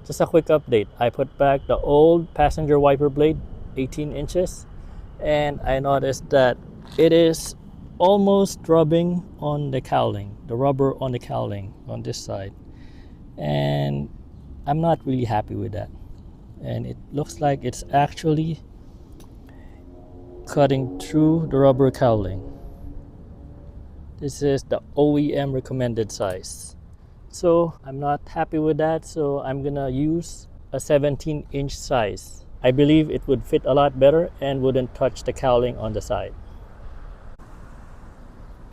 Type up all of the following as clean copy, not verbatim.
Just a quick update. I put back the old passenger wiper blade, 18 inches, and I noticed that it is almost rubbing on the cowling, the rubber on the cowling on this side. And I'm not really happy with that. And it looks like it's actually cutting through the rubber cowling. This is the OEM recommended size. So I'm not happy with that, so I'm gonna use a 17-inch size. I believe it would fit a lot better and wouldn't touch the cowling on the side.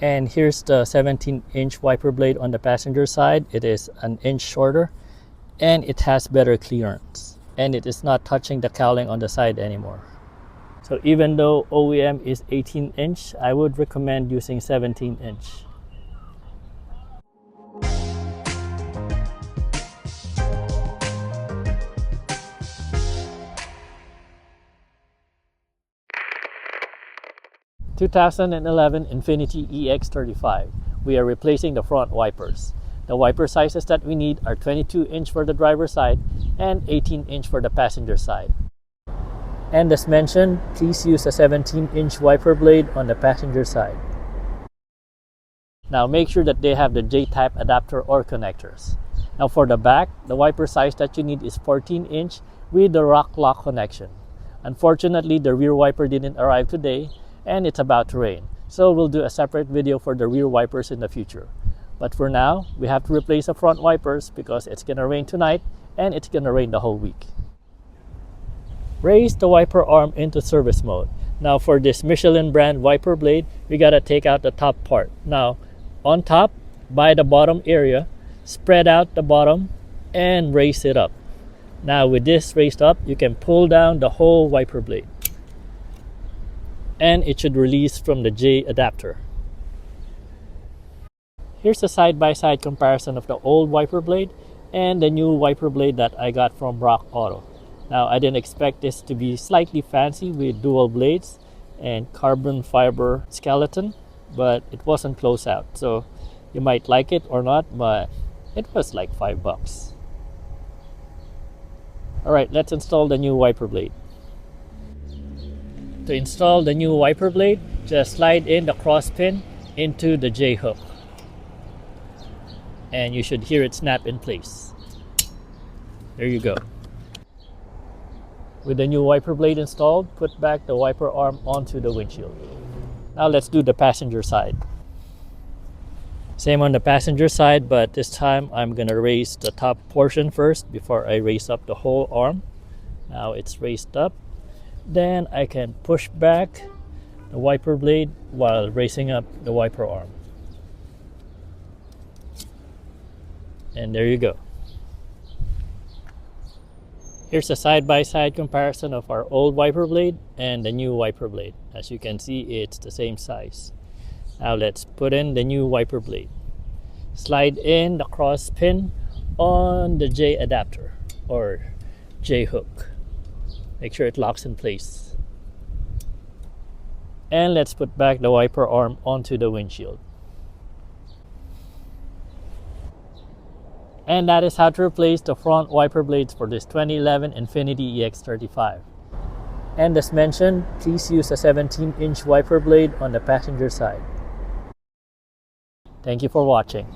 And here's the 17-inch wiper blade on the passenger side. It is an inch shorter and it has better clearance. And it is not touching the cowling on the side anymore. So even though OEM is 18-inch, I would recommend using 17-inch. (2011) Infiniti EX35. We are replacing the front wipers. The wiper sizes that we need are 22-inch for the driver's side and 18-inch for the passenger side. And as mentioned, please use a 17-inch wiper blade on the passenger side. Now make sure that they have the J-type adapter or connectors. Now for the back, the wiper size that you need is 14-inch with the rock lock connection. Unfortunately, the rear wiper didn't arrive today and it's about to rain. So we'll do a separate video for the rear wipers in the future. But for now, we have to replace the front wipers because it's gonna rain tonight and it's gonna rain the whole week. Raise the wiper arm into service mode. Now for this Michelin brand wiper blade, we gotta take out the top part. Now on top, by the bottom area, spread out the bottom and raise it up. Now with this raised up, you can pull down the whole wiper blade. And it should release from the J adapter. Here's a side-by-side comparison of the old wiper blade and the new wiper blade that I got from Rock Auto. Now I didn't expect this to be slightly fancy with dual blades and carbon fiber skeleton, but it wasn't close out. So you might like it or not, but it was like $5. Alright, let's install the new wiper blade. To install the new wiper blade, just slide in the cross pin into the J hook. And you should hear it snap in place. There you go. With the new wiper blade installed, put back the wiper arm onto the windshield. Now let's do the passenger side. Same on the passenger side, but this time I'm gonna raise the top portion first before I raise up the whole arm. Now it's raised up. Then I can push back the wiper blade while raising up the wiper arm. And there you go. Here's a side-by-side comparison of our old wiper blade and the new wiper blade. As you can see, it's the same size. Now let's put in the new wiper blade. Slide in the cross pin on the J adapter or J hook. Make sure it locks in place. And let's put back the wiper arm onto the windshield. And that is how to replace the front wiper blades for this 2011 Infiniti EX35. And as mentioned, please use a 17-inch wiper blade on the passenger side. Thank you for watching.